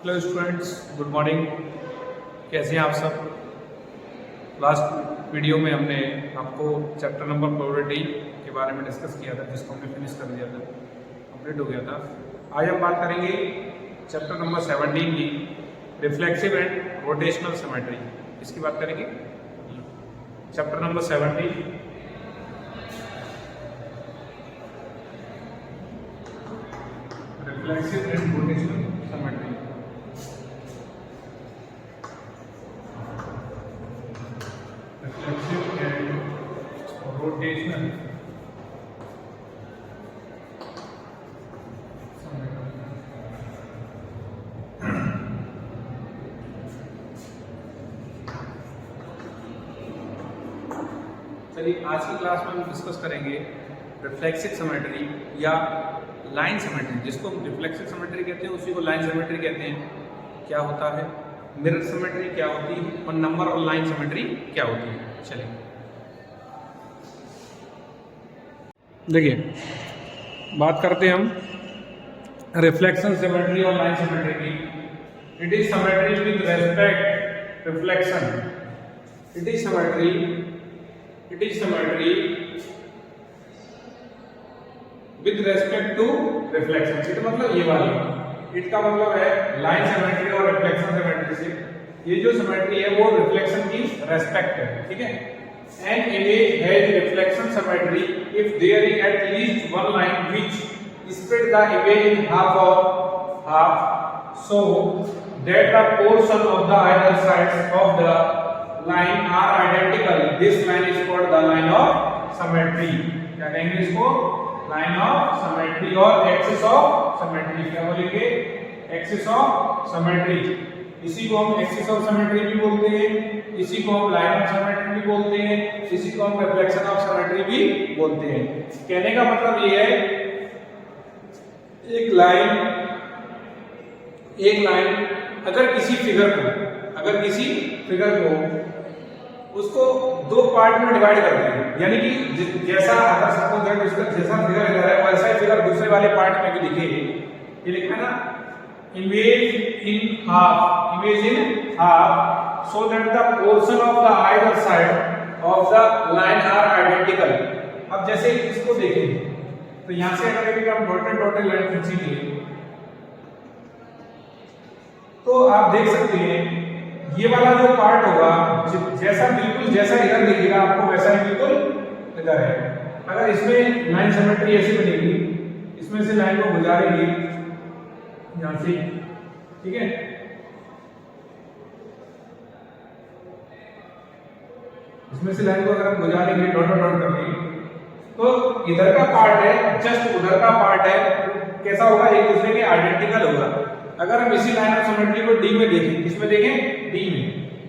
Hello students, good morning. कैसे हैं आप सब। लास्ट वीडियो में हमने आपको चैप्टर नंबर प्रोबेबिलिटी के बारे में डिस्कस किया था, जिसको हमने फिनिश कर दिया था, कंप्लीट हो गया था। आज हम बात करेंगे चैप्टर नंबर 17 की रिफ्लेक्सिव एंड रोटेशनल सिमेट्री। इसकी बात करेंगे। Chapter number 17 reflexive and rotational symmetry. Reflexive and rotational चलिए, आज की क्लास में हम डिस्कस करेंगे रिफ्लेक्सिव सिमेट्री या लाइन सिमेट्री। जिसको हम रिफ्लेक्सिव सिमेट्री कहते हैं उसी को लाइन सिमेट्री कहते हैं। क्या होता है, मिरर सिमेट्री क्या होती है, और नंबर और लाइन सिमेट्री क्या होती है। चलिए देखिए, बात करते हैं हम रिफ्लेक्शन सिमेट्री और लाइन सिमेट्री की। It is symmetry with respect reflection. It is symmetry with respect to reflection. It मतलब ये वाली, इट का मतलब है लाइन सिमेट्री और रिफ्लेक्शन सिमेट्री से। ये जो सिमेट्री है वो रिफ्लेक्शन की रेस्पेक्ट है, ठीक है। An image has reflection symmetry if there is at least one line which split the image in half और half, so that the portion of the either sides of the line are identical. This line is called the line of symmetry. क्या कहेंगे इसको? Line of symmetry और axis of symmetry। क्या बोलेंगे? Axis of symmetry। इसी को हम axis of symmetry भी बोलते हैं, इसी को हम line of symmetry भी बोलते हैं, इसी को हम reflection of symmetry भी बोलते हैं। कहने का मतलब ये है, एक लाइन अगर किसी फिगर को उसको दो पार्ट में डिवाइड करते हैं, यानी कि जैसा अगर सपोज दैट इसका जैसा फिगर इधर है वैसा ही फिगर दूसरे वाले पार्ट में भी दिखे। ये लिखा है ना, image in half so that the portion of the either side of the line are identical. अब जैसे इसको देखें तो यहां से अगर हम डॉटेड लाइन खींचेंगे तो आप देख सकते हैं ये वाला जो पार्ट होगा बिल्कुल जैसा इधर दिखेगा आपको वैसा ही बिल्कुल इधर है। अगर इसमें लाइन सिमेट्री ऐसी बनेगी, इसमें से लाइन को गुजारेंगे यहां से, ठीक है। इसमें से लाइन को अगर हम गुजारेंगे डॉट करके, तो इधर का पार्ट है जस्ट उधर का पार्ट है, कैसा होगा, एक दूसरे के आइडेंटिकल होगा। अगर हम इसी लाइन ऑफ सिमेट्री को डी में देखें, किसमें देखें, डी में,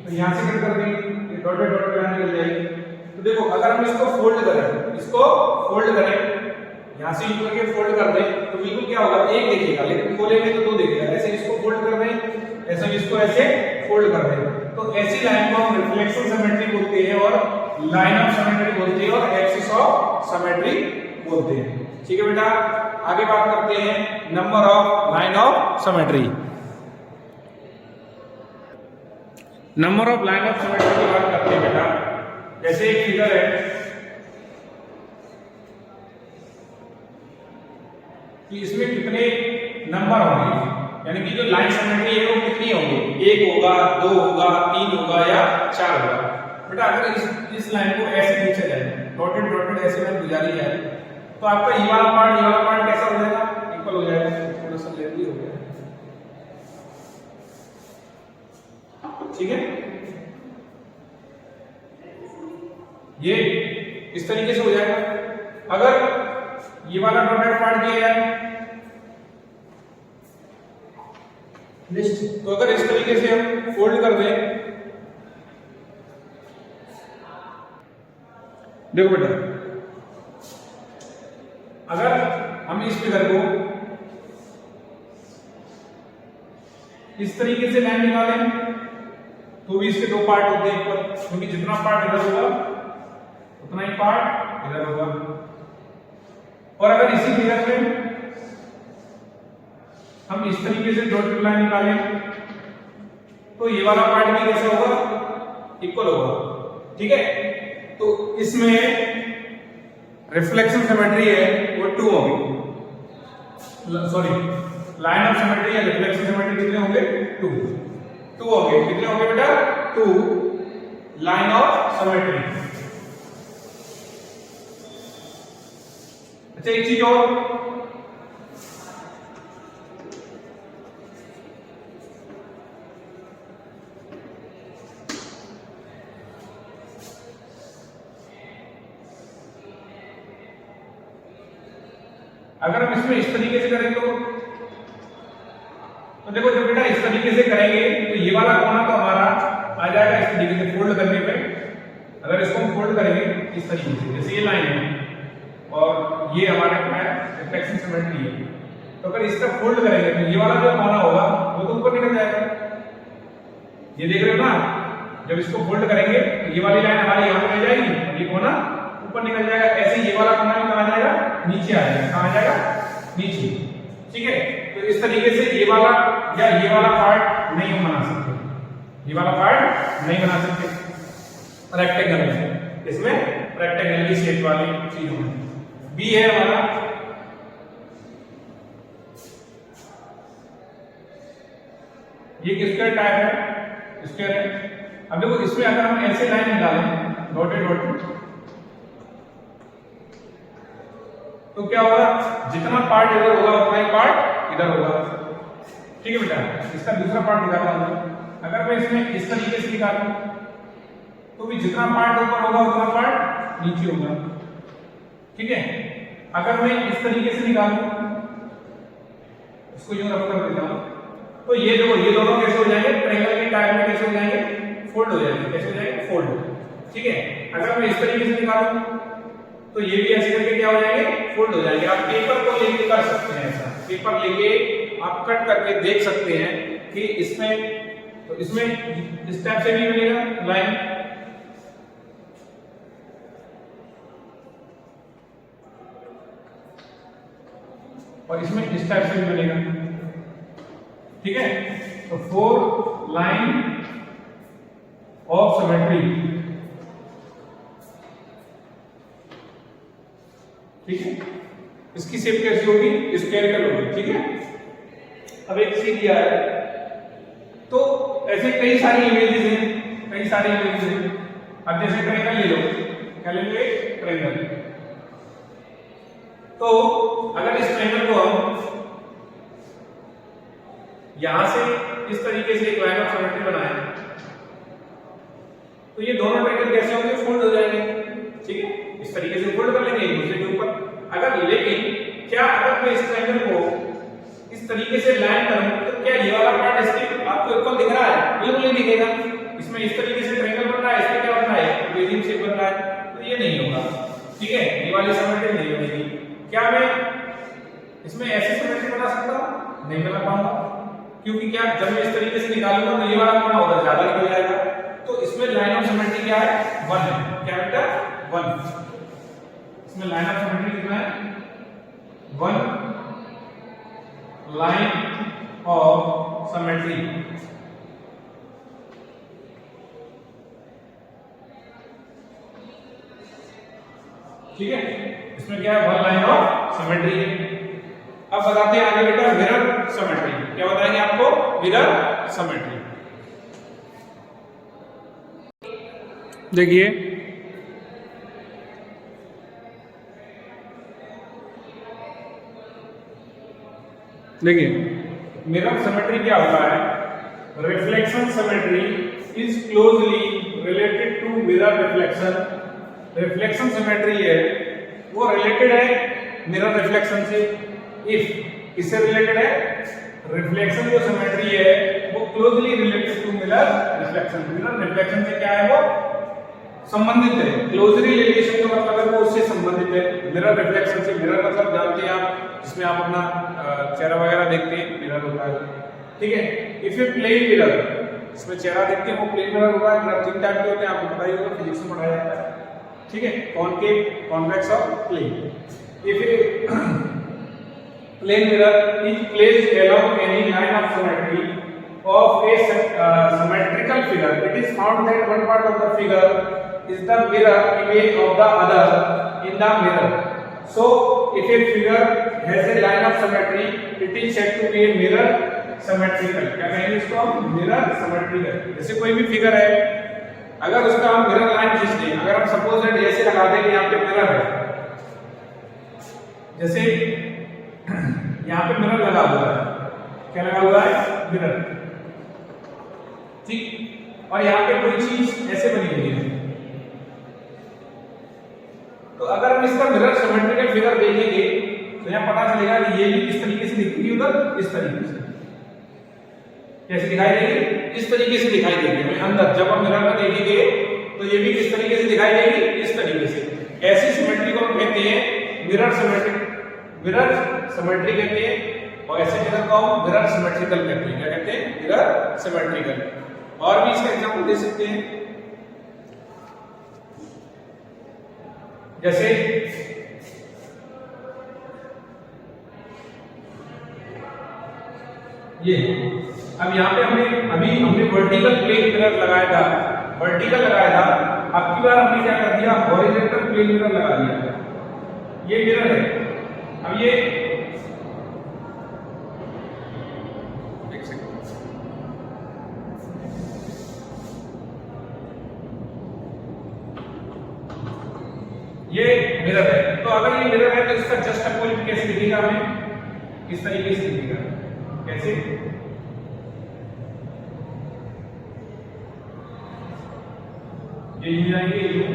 तो यहां से क्या कर देंगे, ये डॉटेड लाइन निकल जाएगी। तो देखो, अगर हम इसको फोल्ड करें, यहां से यूं करके फोल्ड कर दें तो बिल्कुल क्या होगा, एक दिखेगा, लेकिन खोलेंगे तो दो दिखेगा। ऐसे इसको फोल्ड कर दें, ऐसे इसको ऐसे फोल्ड कर दें, तो ऐसी लाइन को हम रिफ्लेक्शन सिमेट्री बोलते हैं और लाइन ऑफ सिमेट्री बोलते हैं और एक्सिस ऑफ सिमेट्री बोलते हैं, ठीक है बेटा। आगे बात करते हैं number of line of symmetry. Number of line of symmetry की बात करते हैं बेटा। जैसे एक फिगर है कि इसमें कितने नंबर होंगे, यानी कि जो लाइन सिमेट्री है वो कितनी होंगी, 1 होगा, 2 होगा, 3 होगा या 4 होगा। बेटा अगर इस लाइन को ऐसे खींचा जाए, डॉटेड ऐसे लाइन गुजारी जाए, तो आपका ये वाला पार्ट कैसा हो जाएगा, इक्वल हो जाएगा। थोड़ा सा लेंदी हो गया, ठीक है। ये इस तरीके से हो जाएगा। अगर ये वाला डॉटेड पार्ट दिया जाए तो अगर इस तरीके से हम फोल्ड कर दें, देखो बेटा, अगर हम इस फिगर को इस तरीके से लाइन निकालें तो भी इसके दो पार्ट होते हैं इक्वल, क्योंकि जितना पार्ट इधर होगा उतना ही पार्ट इधर होगा। और अगर इसी फिगर में हम इस तरीके से डॉटेड लाइन निकालें तो ये वाला पार्ट भी कैसा होगा, इक्वल होगा, ठीक है। तो इसमें रिफ्लेक्शन सिमेट्री है वो 2 होगी, सॉरी लाइन ऑफ सिमेट्री या रिफ्लेक्शन सिमेट्री कितने होंगे, 2 होंगे। कितने होंगे बेटा, 2 लाइन ऑफ सिमेट्री। अच्छा एक चीज और, अगर हम इसमें इस तरीके से करें तो देखो जब बेटा इस तरीके से करेंगे तो ये वाला कोना तो हमारा आ जाएगा इस तरीके से फोल्ड करने पे। अगर इसको हम फोल्ड करेंगे इस तरीके से, जैसे ये लाइन है और ये हमारा क्या है, रिफ्लेक्शन सिमेट्री है, तो अगर इसका फोल्ड करेंगे तो ये वाला जो कोना होगा वो तो ऊपर निकल जाएगा। ये देख रहे हो ना, जब इसको फोल्ड करेंगे तो ये वाली लाइन हमारी यहाँ पे रह जाएगी और ये कोना ऊपर निकल जाएगा। ऐसे ये वाला कोना भी कहाँ जाएगा, नीचे आ जाएगा। कहाँ जाएगा, नीचे, ठीक है। तो इस तरीके से ये वाला या ये वाला पार्ट नहीं हम बना सकते, ये वाला पार्ट नहीं बना सकते रेक्टेंगल में। इसमें रेक्टेंगल की शेप वाली चीज होगी। बी है हमारा, ये किसका टाइप है, स्क्वायर है। अब देखो इसमें अगर हम ऐसे लाइन निकालें डॉटेड डॉटेड तो क्या होगा, जितना पार्ट इधर होगा उतना ही पार्ट इधर होगा, ठीक है बेटा। इसका दूसरा पार्ट निकालना होगा। अगर मैं इसमें इस तरीके से निकालूं तो भी जितना पार्ट ऊपर होगा उतना पार्ट नीचे होगा, ठीक है। अगर मैं इस तरीके से निकालूं, इसको यूं रफ कर देता हूं, तो ये देखो ये दोनों कैसे हो जाएंगे, ट्रायंगल के टाइप में कैसे हो जाएंगे, फोल्ड हो जाएंगे। कैसे हो जाएंगे, फोल्ड, ठीक है। अगर मैं इस तरीके से निकालूं तो ये भी ऐसे करके क्या हो जाएंगे, फोल्ड हो जाएंगे। आप पेपर को लेके कर सकते हैं ऐसा, पेपर लेके आप कट करके देख सकते हैं कि इसमें, तो इसमें इस टाइप से भी बनेगा लाइन, और इसमें इस टाइप से भी बनेगा, ठीक है। तो 4 लाइन ऑफ सिमेट्री, ठीक है। इसकी शेप कैसी होगी, स्फेरिकल होगी, ठीक है। अब एक सी दिया है, तो ऐसे कई सारी इमेजेस हैं, कई सारी इमेजेस हैं। अब जैसे ट्रायंगल ले लो, क्या लेंगे, ट्रायंगल। तो अगर इस ट्रायंगल को हम यहां से इस तरीके से एक लाइन ऑफ सिमेट्री बनाएं तो ये दोनों ट्रायंगल कैसे होंगे, फोल्ड हो जाएंगे, ठीक है। इस तरीके से फोल्ड कर लेंगे एक दूसरे के ऊपर। अगर लेकिन क्या अगर मैं इस ट्रायंगल को इस तरीके से लाइन करूं तो क्या ये वाला पार्ट इसके आपको इक्वल दिख रहा है, बिल्कुल नहीं दिखेगा। इसमें इस तरीके से ट्रायंगल बन रहा है, इसमें क्या बन रहा है, बेजिंग शेप बन रहा है, तो ये नहीं होगा, ठीक है। ये वाली सिमेट्री नहीं बनेगी। क्या मैं इसमें ऐसी सिमेट्री बना सकता हूं, नहीं बना पाऊंगा, क्योंकि क्या जब मैं इस तरीके से निकालूंगा तो ये वाला कोना उधर ज्यादा निकल जाएगा। तो इसमें लाइन ऑफ सिमेट्री क्या है, 1 है। क्या बेटा, 1। इसमें लाइन ऑफ सिमेट्री कितना है, 1 लाइन ऑफ सिमेट्री, ठीक है। इसमें क्या है, 1 लाइन ऑफ सिमेट्री है। अब बताते हैं आगे बेटा मिरर सिमेट्री। क्या बताएंगे आपको, मिरर सिमेट्री। देखिए मिरर सिमेट्री क्या होता है, reflection symmetry is closely related to mirror reflection. Reflection symmetry है वो रिलेटेड है मिरर रिफ्लेक्शन से। इफ किससे रिलेटेड है, रिफ्लेक्शन जो सिमेट्री है वो closely related to mirror reflection. Mirror reflection से क्या है, वो संबंधित है, क्लोजली रिलेशन का मतलब है वो उससे संबंधित है मिरर रिफ्लेक्शन से। मिरर मतलब जानते हैं आप, जिसमें आप अपना चेहरा वगैरह देखते हैं, मिरर होता है, ठीक है। इफ ए प्लेन मिरर, इसमें चेहरा देखते हैं वो प्लेन मिरर होता है। मिरर 3 टाइप के होते हैं, आपको पता ही होगा, फिजिक्स में पढ़ाया जाता है, ठीक है। कॉनकेव, कॉन्वेक्स और plane. plane mirror is placed along any line of symmetry of a symmetrical figure. It is found that one part of the figure is the mirror image of the other in the mirror. So, if a figure has a line of symmetry, it is said to be a mirror symmetrical. क्या कहेंगे इसको हम? Mirror symmetrical. जैसे कोई भी figure है, अगर उसका हम मिरर लाइन खींच दें, अगर हम सपोज दैट ऐसे लगा दें कि यहाँ पे मिरर है, जैसे यहाँ पे मिरर लगा हुआ है, क्या लगा हुआ है? मिरर, ठीक. और यहाँ पे कोई चीज ऐसे बनी हुई है, तो अगर हम इसका मिरर सिमेट्रिकल फिगर देखेंगे तो यहाँ पता चलेगा कि ये भी किस तरीके से दिखेगी, उधर इस तरीके से. कैसे दिखाई देगी? इस तरीके से दिखाई देगी हमें अंदर. जब हम मिरर में देखेंगे तो ये भी किस तरीके से दिखाई देगी? इस तरीके से. ऐसी सिमेट्री को हम कहते हैं मिरर सिमेट्री कहते हैं, और ऐसे फिगर को हम मिरर सिमेट्रिकल कहते हैं. क्या कहते हैं? Mirror symmetrical. और भी इसका एग्जांपल दे सकते हैं, जैसे ये. अब यहाँ पे हमने वर्टिकल प्लेन मिरर लगाया था, अब की बार हमने क्या कर दिया? हॉरिजॉन्टल प्लेन मिरर लगा दिया. ये मिरर है. अब ये एक सेकंड, ये मिरर है. तो अगर ये मिरर है तो इसका जस्ट अपोजिट कैसे दिखेगा? हमें इस तरीके से दिखेगा. कैसे? ये यूं जाएंगे, यूं,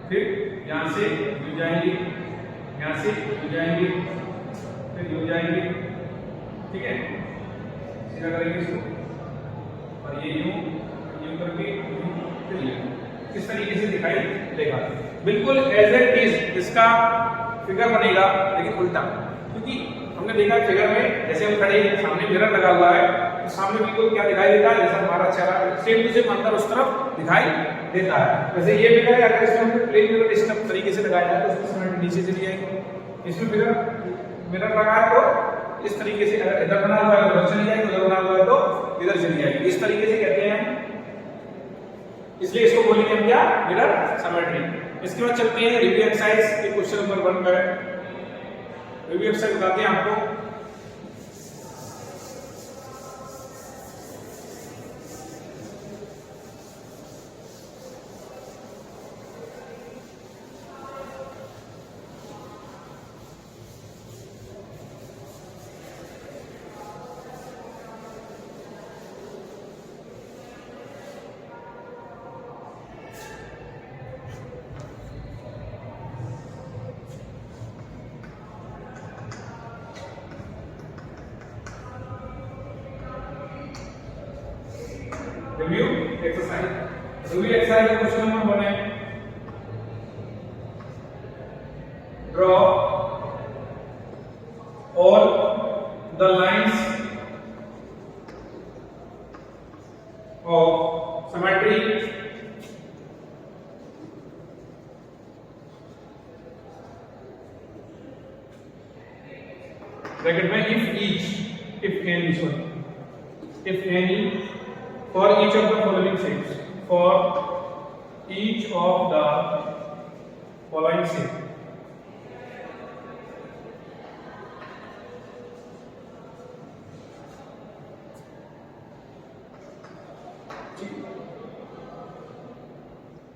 फिर यहां से यूं जाएंगे, यहां से यूं जाएंगे, फिर यूं जाएंगे. ठीक है, सीधा करेंगे इसको, और ये यूं करके यूं, फिर ये इस तरीके से दिखाई देगा. बिल्कुल एज इट इज इसका फिगर बनेगा, लेकिन उल्टा. क्योंकि हमने देखा फिगर में जैसे हम खड़े हैं, सामने मिरर लगा हुआ है, तो सामने बिल्कुल क्या दिखाई देता है? जैसा हमारा चेहरा सेम टू सेम अंदर उस तरफ दिखाई देता है. वैसे ये फिगर है, अगर इसमें हमने प्लेन मिरर इस तरीके से लगाया है तो उसमें सिमेट्री नीचे चली जाएगी. इसमें फिगर मिरर लगा है तो इस तरीके से, अगर इधर बना हुआ है तो उधर चली जाएगी, उधर बना हुआ है तो इधर चली जाएगी. इस तरीके से कहते हैं, इसलिए इसको बोलेंगे हम क्या? Mirror symmetry. इसके बाद चलते हैं रिव्यू एक्सरसाइज के क्वेश्चन नंबर 1 पर. रिव्यू एक्सरसाइज बताते हैं आपको. रिव्यू एक्सरसाइज का क्वेश्चन नंबर 1 है, draw all the lines of symmetry bracket में if any for each of the following shapes, for each of the following shapes.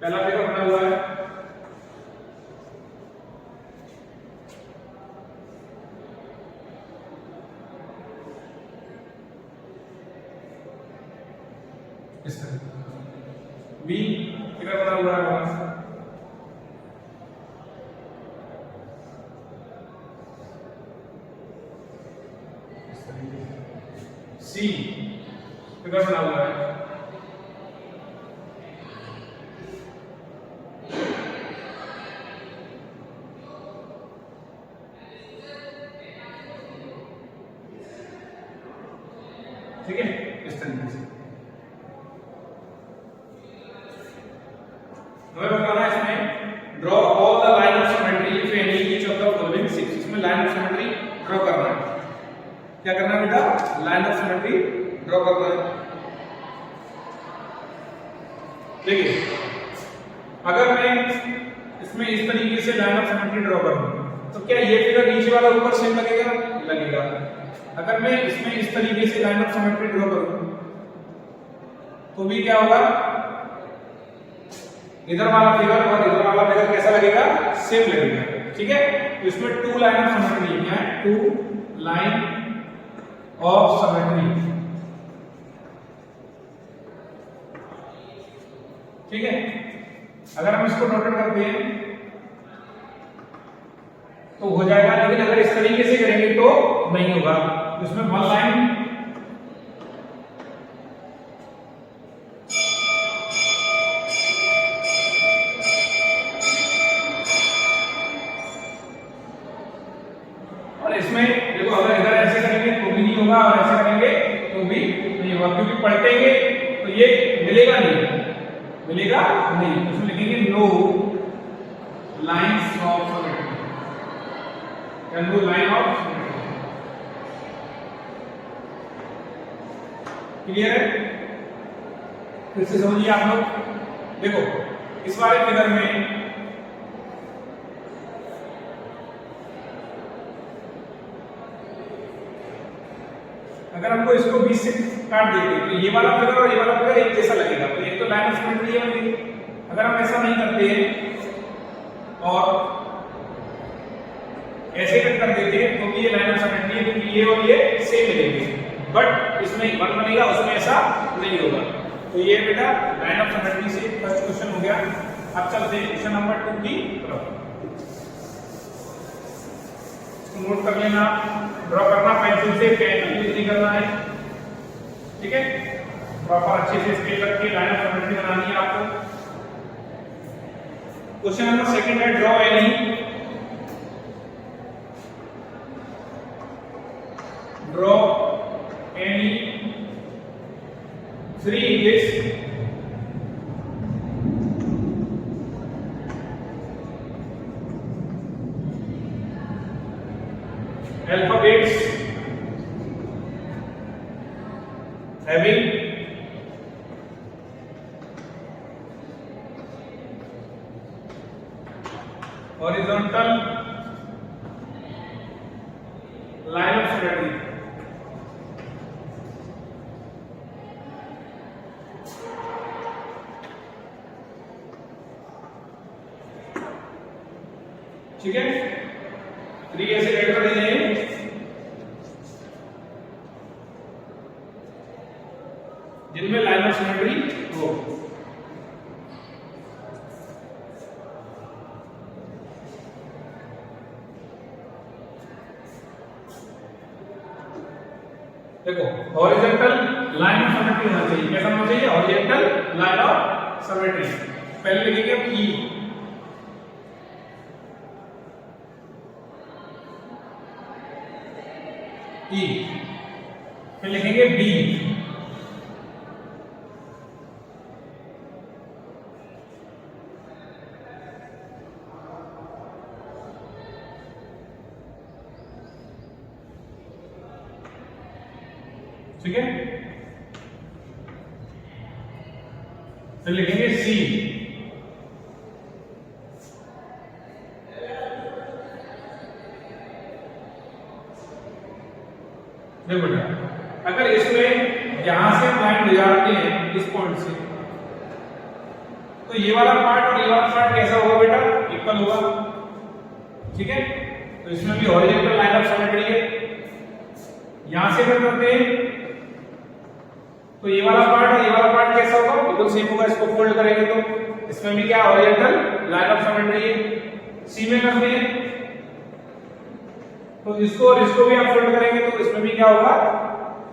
पहला figure बना हुआ है, इस तरह. बी फिगर बना हुआ है, इस तरीके से. सी फिगर बना हुआ है, ठीक है, इस तरीके से. हमें बताना है इसमें draw all the line of symmetry if any each of the following 6. इसमें लाइन ऑफ सिमेट्री क्या करना है बेटा, लाइन ऑफ सिमेट्री ड्रॉ करना है। देखिए अगर मैं इसमें इस तरीके से लाइन ऑफ सिमेट्री ड्रॉ करूं तो क्या ये फिगर नीचे वाला ऊपर सेम लगेगा? लगेगा। अगर मैं इसमें इस तरीके से लाइन ऑफ सिमेट्री ड्रॉ करूं तो भी क्या होगा, इधर वाला फिगर और इधर वाला फिगर कैसा लगेगा? सेम लगेगा। ठीक है, तो इसमें टू लाइन ऑफ सिमेट्री क्या है? Two line of symmetry. ठीक है, अगर हम इसको नोटेट करते हैं तो हो जाएगा, लेकिन अगर इस तरीके से करेंगे तो नहीं होगा। तो इसमें वन लाइन और इसमें देखो, अगर इधर ऐसे करेंगे तो भी नहीं होगा और ऐसे करेंगे तो भी नहीं होगा, क्योंकि पलटेंगे तो ये मिलेगा नहीं, मिलेगा नहीं। तो इसमें लिखेंगे नो लाइंस ऑफ सिमेट्री या no line of symmetry. Clear है? फिर से समझिए आप लोग। देखो इस वाले फिगर में अगर हमको इसको 20 से काट देते तो ये वाला फिगर और ये वाला फिगर एक जैसा लगेगा, तो एक तो लाइन ऑफ सिमेट्री है। अगर हम ऐसा नहीं करते हैं और ऐसे कट कर देते हैं तो भी ये लाइन ऑफ सिमेट्री है, क्योंकि ये और ये सेम मिलेंगे, बट इसमें 1 बनेगा, उसमें ऐसा नहीं होगा। तो ये बेटा लाइन ऑफ सिमेट्री से फर्स्ट क्वेश्चन हो गया। अब चलते हैं क्वेश्चन नंबर 2 की तरफ। नोट कर लेना, ड्रॉ करना पेंसिल से, पेन यूज नहीं करना है। ठीक है, प्रॉपर अच्छे से स्केल रख के लाइन ऑफ सिमेट्री बनानी है आपको। क्वेश्चन नंबर सेकंड है, draw any three English alphabets having horizontal line of symmetry। ठीक है, 3 ऐसे ऐड कर दीजिए जिनमें लाइन ऑफ सिमेट्री हो। देखो हॉरिजॉन्टल लाइन ऑफ सिमेट्री होना चाहिए। कैसा होना चाहिए? Horizontal line of symmetry. पहले लिखेंगे ई, फिर लिखेंगे बी, ठीक है, फिर लिखेंगे सी, देखो बेटा अगर इसमें यहां से पॉइंट गुजारते हैं इस पॉइंट से, तो ये वाला पार्ट और ये वाला पार्ट कैसा होगा बेटा? इक्वल होगा। ठीक है, तो इसमें भी हॉरिजॉन्टल लाइन ऑफ सिमेट्री है। यहां से अगर करते हैं तो ये वाला पार्ट और ये वाला पार्ट कैसा होगा? बिल्कुल सेम होगा। इसको फोल्ड करेंगे तो इसमें भी क्या हॉरिजॉन्टल लाइन ऑफ सिमेट्री है। सी में करते हैं तो इसको और इसको भी आप फोल्ड करेंगे तो इसमें भी क्या होगा?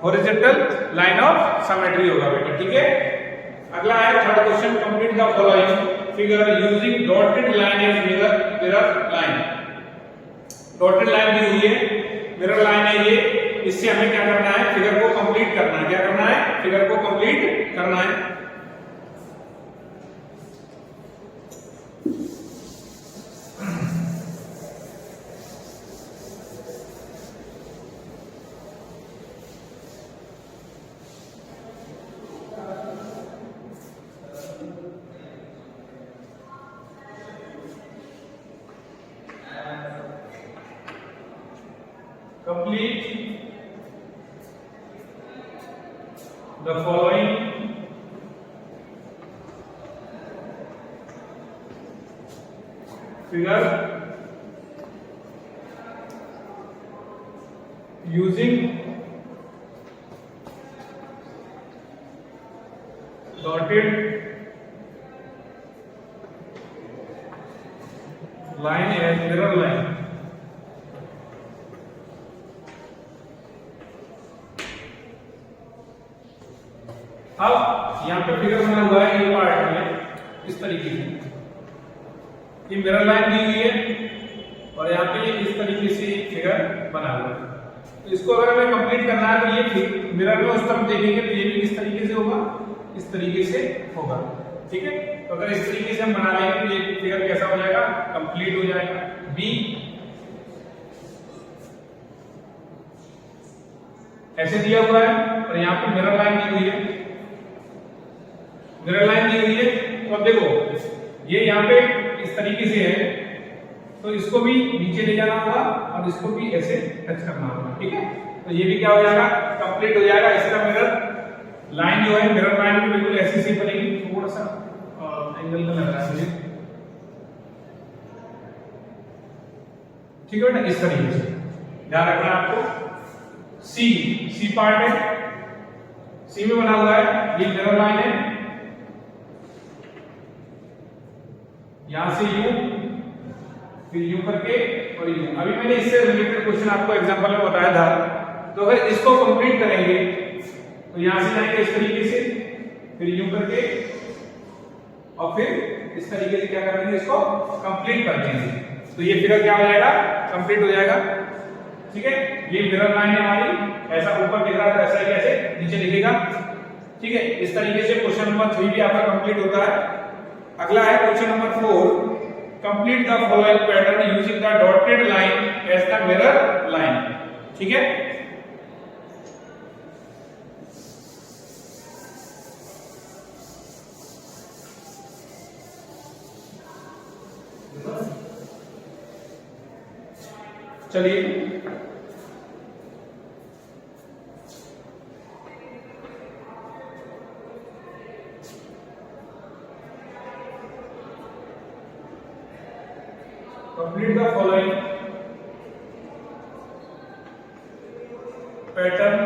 हॉरिजॉन्टल लाइन ऑफ सिमेट्री होगा बेटा। ठीक है, अगला है third question, complete the following figure using dotted line as mirror line. Dotted line दी हुई है, मिरर लाइन है ये, इससे हमें क्या करना है? फिगर को कंप्लीट करना है। क्या करना है? फिगर को कंप्लीट करना है। The following figure using dotted line as mirror line. अब यहाँ पे फिगर बना हुआ है ये पार्ट में इस तरीके से, ये मिरर लाइन दी हुई है और यहाँ पे इस तरीके से फिगर बना हुआ है। तो इसको अगर हमें कंप्लीट करना है तो ये मिरर में उस तरफ देखेंगे तो ये भी इस तरीके से होगा, इस तरीके से होगा, ठीक है। तो अगर इस तरीके से हम बना लेंगे तो ये फिगर कैसा हो जाएगा, कंप्लीट हो जाएगा। बी ऐसे दिया हुआ है और यहाँ पे मिरर लाइन दी हुई है, मिरर लाइन दी हुई है। तो अब देखो ये यहाँ पे इस तरीके से है तो इसको भी नीचे ले जाना होगा और इसको भी ऐसे टच करना होगा, ठीक है। तो ये भी क्या हो जाएगा, कंप्लीट हो जाएगा। इसका मिरर लाइन जो है मिरर लाइन में बिल्कुल ऐसी सी बनेगी, थोड़ा सा एंगल में लग रहा है मुझे, ठीक है ना, इस तरीके से ध्यान रखना आपको। सी पार्ट है, सी में बना हुआ है, ये मिरर लाइन है, यहां से यू फिर यू करके और यू। अभी मैंने इससे रिलेटेड क्वेश्चन आपको एग्जांपल में बताया था। तो अगर इसको कंप्लीट करेंगे तो यहां से जाएंगे इस तरीके से, फिर यूं करके और फिर इस तरीके से क्या करेंगे, इसको कंप्लीट कर देंगे। तो ये फिगर क्या हो जाएगा, कंप्लीट हो जाएगा, ठीक है। ये मिरर लाइन है हमारी, ऐसा ऊपर दिख रहा है ऐसा ही ऐसे नीचे दिखेगा, ठीक है। इस तरीके से क्वेश्चन नंबर 3 भी आपका कंप्लीट होता है। अगला है question number 4, complete the following pattern using the dotted line as the mirror line, ठीक है। चलिए complete the following pattern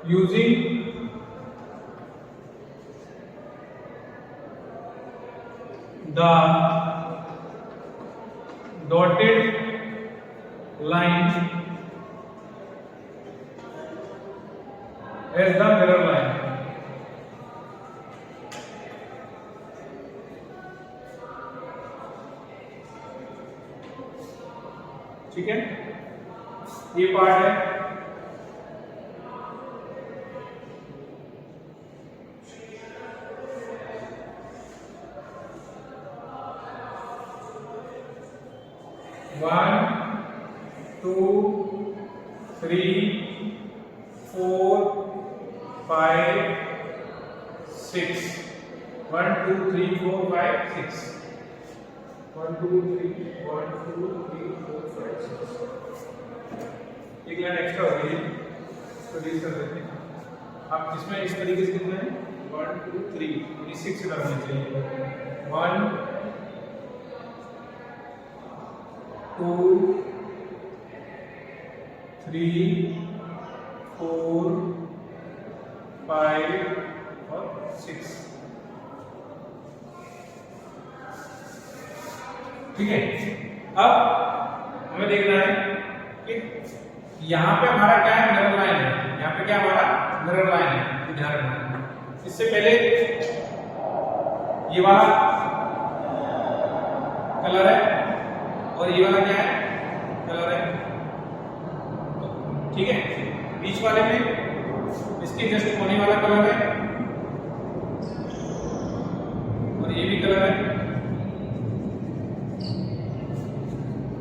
using the dotted line as the mirror line, ठीक है। ये पार्ट है, one two three four five six, 1 2 3 4 5 6, 1 2 3 1 2 3 4 5 6। एक line extra हो गई है, इसको डिलीट कर देते हैं। आप इसमें इस तरीके से कितने हैं, 1 2 3, ये 6 करना चाहिए। 1 2 3 4 5 और 6, ठीक है। अब हमें देखना है कि यहाँ पे हमारा क्या है, मिरर लाइन है। यहाँ पे क्या हमारा मिरर लाइन है, ध्यान रखना। इससे पहले ये वाला कलर है और ये वाला क्या है, कलर है, ठीक है। बीच वाले में इसके जस्ट कोने वाला कलर है और ये भी कलर है।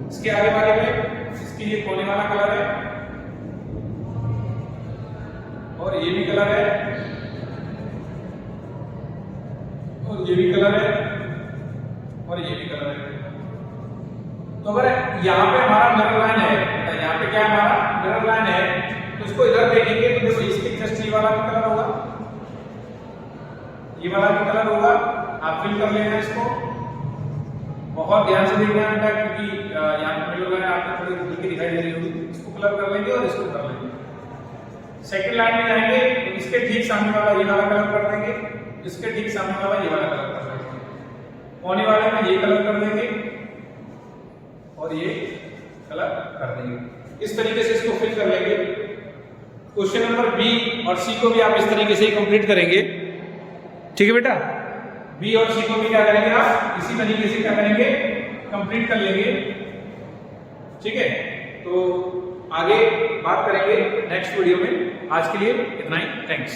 इसके आगे वाले में इसके ये कोने वाला कलर है और ये भी कलर है और ये भी कलर है और ये भी कलर है, तो अगर यहाँ पे हमारा मिरर लाइन है, यहाँ पे क्या है हमारा मिरर लाइन है, तो इसको इधर देखेंगे तो देखो इसके जस्ट ये वाला भी कलर होगा, ये वाला भी कलर होगा। आप फिल कर लेना इसको, बहुत ध्यान से देखना है बेटा, क्योंकि यहाँ पे मिरर लाइन आपको थोड़ी खुल के दिखाई दे रही होगी। इसको कलर कर लेंगे और इसको कर लेंगे। सेकंड लाइन में जाएंगे तो इसके ठीक सामने वाला ये वाला कलर कर देंगे, इसके ठीक सामने वाला ये वाला कलर कर देंगे, कोने वाले में ये कलर कर देंगे और ये कलर कर देंगे। इस तरीके से इसको फिल कर लेंगे। क्वेश्चन नंबर बी और सी को भी आप इस तरीके से ही कंप्लीट करेंगे, ठीक है बेटा। बी और सी को भी क्या करेंगे आप इसी तरीके से क्या करेंगे, कंप्लीट कर लेंगे, ठीक है। तो आगे बात करेंगे नेक्स्ट वीडियो में। आज के लिए इतना ही, थैंक्स।